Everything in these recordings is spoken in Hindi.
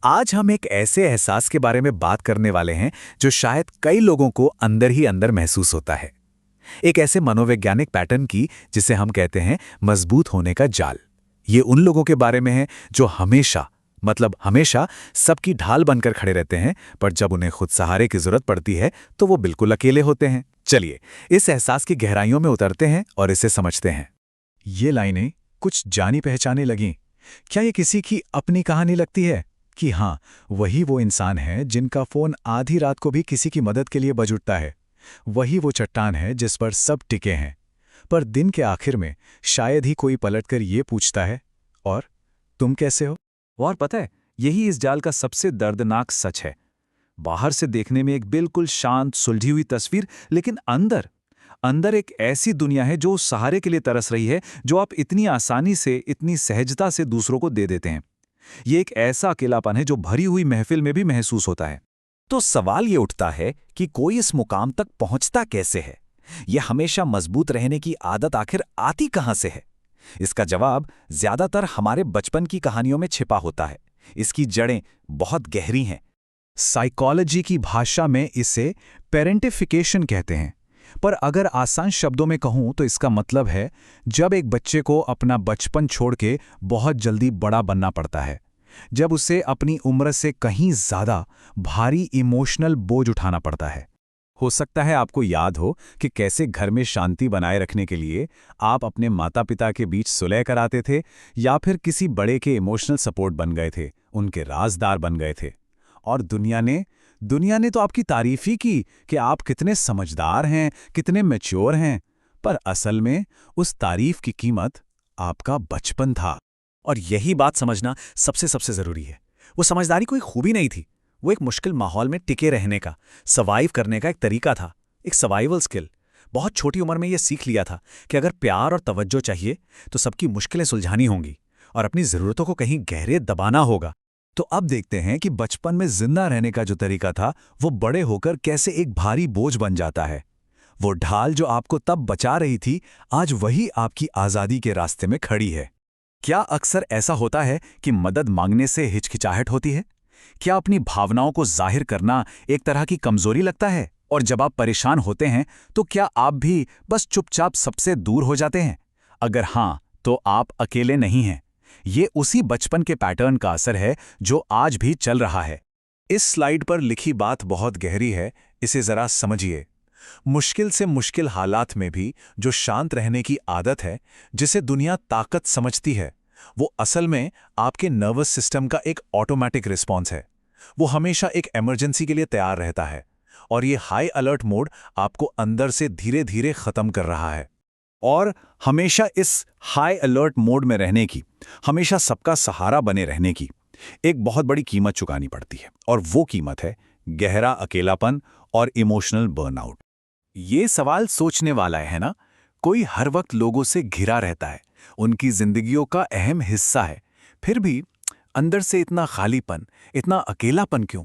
आज हम एक ऐसे एहसास के बारे में बात करने वाले हैं जो शायद कई लोगों को अंदर ही अंदर महसूस होता है। एक ऐसे मनोवैज्ञानिक पैटर्न की जिसे हम कहते हैं मजबूत होने का जाल। ये उन लोगों के बारे में है जो हमेशा सबकी ढाल बनकर खड़े रहते हैं, पर जब उन्हें खुद सहारे की जरूरत पड़ती है तो वो बिल्कुल अकेले होते हैं। चलिए इस एहसास की गहराइयों में उतरते हैं और इसे समझते हैं। ये लाइनें कुछ जानी पहचाने लगीं। क्या ये किसी की अपनी कहानी लगती है कि हाँ, वही वो इंसान है जिनका फोन आधी रात को भी किसी की मदद के लिए बज उठता है? वही वो चट्टान है जिस पर सब टिके हैं, पर दिन के आखिर में शायद ही कोई पलटकर ये पूछता है, और तुम कैसे हो? और पता है, यही इस जाल का सबसे दर्दनाक सच है। बाहर से देखने में एक बिल्कुल शांत सुलझी हुई तस्वीर, लेकिन अंदर अंदर एक ऐसी दुनिया है जो उस सहारे के लिए तरस रही है, जो आप इतनी आसानी से, इतनी सहजता से दूसरों को दे देते हैं। ये एक ऐसा अकेलापन है जो भरी हुई महफिल में भी महसूस होता है। तो सवाल ये उठता है कि कोई इस मुकाम तक पहुंचता कैसे है? यह हमेशा मजबूत रहने की आदत आखिर आती कहां से है? इसका जवाब ज्यादातर हमारे बचपन की कहानियों में छिपा होता है। इसकी जड़ें बहुत गहरी हैं। साइकोलॉजी की भाषा में इसे पेरेंटिफिकेशन कहते हैं, पर अगर आसान शब्दों में कहूं तो इसका मतलब है जब एक बच्चे को अपना बचपन छोड़ के बहुत जल्दी बड़ा बनना पड़ता है, जब उसे अपनी उम्र से कहीं ज्यादा भारी इमोशनल बोझ उठाना पड़ता है। हो सकता है आपको याद हो कि कैसे घर में शांति बनाए रखने के लिए आप अपने माता पिता के बीच सुलह कराते थे, या फिर किसी बड़े के इमोशनल सपोर्ट बन गए थे, उनके राजदार बन गए थे। और दुनिया ने तो आपकी तारीफ ही की कि आप कितने समझदार हैं, कितने मैच्योर हैं, पर असल में उस तारीफ की कीमत आपका बचपन था। और यही बात समझना सबसे जरूरी है। वो समझदारी कोई खूबी नहीं थी, वो एक मुश्किल माहौल में टिके रहने का, सर्वाइव करने का एक तरीका था, एक सर्वाइवल स्किल। बहुत छोटी उम्र में ये सीख लिया था कि अगर प्यार और तवज्जो चाहिए तो सबकी मुश्किलें सुलझानी होंगी और अपनी जरूरतों को कहीं गहरे दबाना होगा। तो अब देखते हैं कि बचपन में जिंदा रहने का जो तरीका था वो बड़े होकर कैसे एक भारी बोझ बन जाता है। वो ढाल जो आपको तब बचा रही थी, आज वही आपकी आज़ादी के रास्ते में खड़ी है। क्या अक्सर ऐसा होता है कि मदद मांगने से हिचकिचाहट होती है? क्या अपनी भावनाओं को जाहिर करना एक तरह की कमजोरी लगता है? और जब आप परेशान होते हैं तो क्या आप भी बस चुपचाप सबसे दूर हो जाते हैं? अगर हाँ, तो आप अकेले नहीं हैं। ये उसी बचपन के पैटर्न का असर है जो आज भी चल रहा है। इस स्लाइड पर लिखी बात बहुत गहरी है, इसे जरा समझिए। मुश्किल से मुश्किल हालात में भी जो शांत रहने की आदत है, जिसे दुनिया ताकत समझती है, वो असल में आपके नर्वस सिस्टम का एक ऑटोमेटिक रिस्पॉन्स है। वो हमेशा एक इमरजेंसी के लिए तैयार रहता है, और ये हाई अलर्ट मोड आपको अंदर से धीरे धीरे खत्म कर रहा है। और हमेशा इस हाई अलर्ट मोड में रहने की, हमेशा सबका सहारा बने रहने की एक बहुत बड़ी कीमत चुकानी पड़ती है, और वो कीमत है गहरा अकेलापन और इमोशनल बर्नआउट। ये सवाल सोचने वाला है ना? कोई हर वक्त लोगों से घिरा रहता है, उनकी जिंदगियों का अहम हिस्सा है, फिर भी अंदर से इतना खालीपन, इतना अकेलापन क्यों?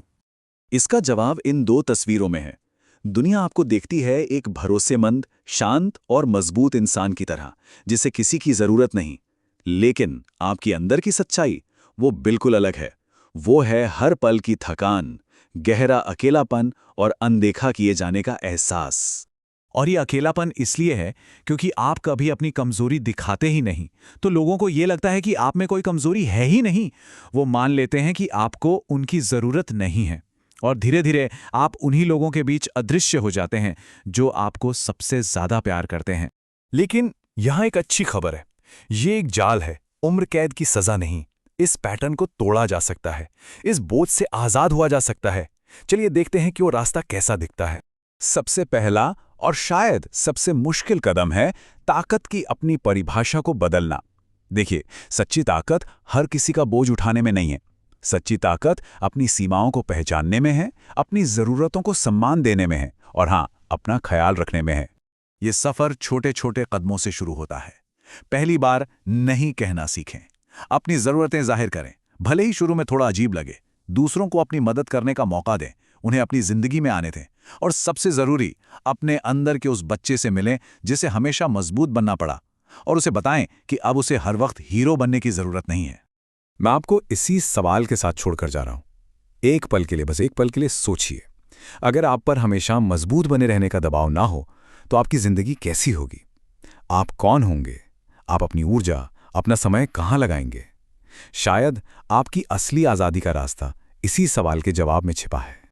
इसका जवाब इन दो तस्वीरों में है। दुनिया आपको देखती है एक भरोसेमंद, शांत और मजबूत इंसान की तरह, जिसे किसी की जरूरत नहीं। लेकिन आपकी अंदर की सच्चाई वो बिल्कुल अलग है। वो है हर पल की थकान, गहरा अकेलापन और अनदेखा किए जाने का एहसास। और ये अकेलापन इसलिए है क्योंकि आप कभी अपनी कमजोरी दिखाते ही नहीं, तो लोगों को ये लगता है कि आप में कोई कमजोरी है ही नहीं। वो मान लेते हैं कि आपको उनकी जरूरत नहीं है, और धीरे धीरे आप उन्हीं लोगों के बीच अदृश्य हो जाते हैं जो आपको सबसे ज्यादा प्यार करते हैं। लेकिन यहां एक अच्छी खबर है, ये एक जाल है, उम्र कैद की सजा नहीं। इस पैटर्न को तोड़ा जा सकता है, इस बोझ से आजाद हुआ जा सकता है। चलिए देखते हैं कि वो रास्ता कैसा दिखता है। सबसे पहला और शायद सबसे मुश्किल कदम है ताकत की अपनी परिभाषा को बदलना। देखिए, सच्ची ताकत हर किसी का बोझ उठाने में नहीं है। सच्ची ताकत अपनी सीमाओं को पहचानने में है, अपनी जरूरतों को सम्मान देने में है, और हाँ, अपना ख्याल रखने में है। ये सफर छोटे छोटे कदमों से शुरू होता है। पहली बार नहीं कहना सीखें, अपनी जरूरतें जाहिर करें, भले ही शुरू में थोड़ा अजीब लगे। दूसरों को अपनी मदद करने का मौका दें, उन्हें अपनी जिंदगी में आने दें। और सबसे जरूरी, अपने अंदर के उस बच्चे से मिलें जिसे हमेशा मजबूत बनना पड़ा, और उसे बताएं कि अब उसे हर वक्त हीरो बनने की जरूरत नहीं है। मैं आपको इसी सवाल के साथ छोड़कर जा रहा हूं। एक पल के लिए, बस एक पल के लिए सोचिए, अगर आप पर हमेशा मजबूत बने रहने का दबाव ना हो तो आपकी जिंदगी कैसी होगी? आप कौन होंगे? आप अपनी ऊर्जा, अपना समय कहां लगाएंगे? शायद आपकी असली आजादी का रास्ता इसी सवाल के जवाब में छिपा है।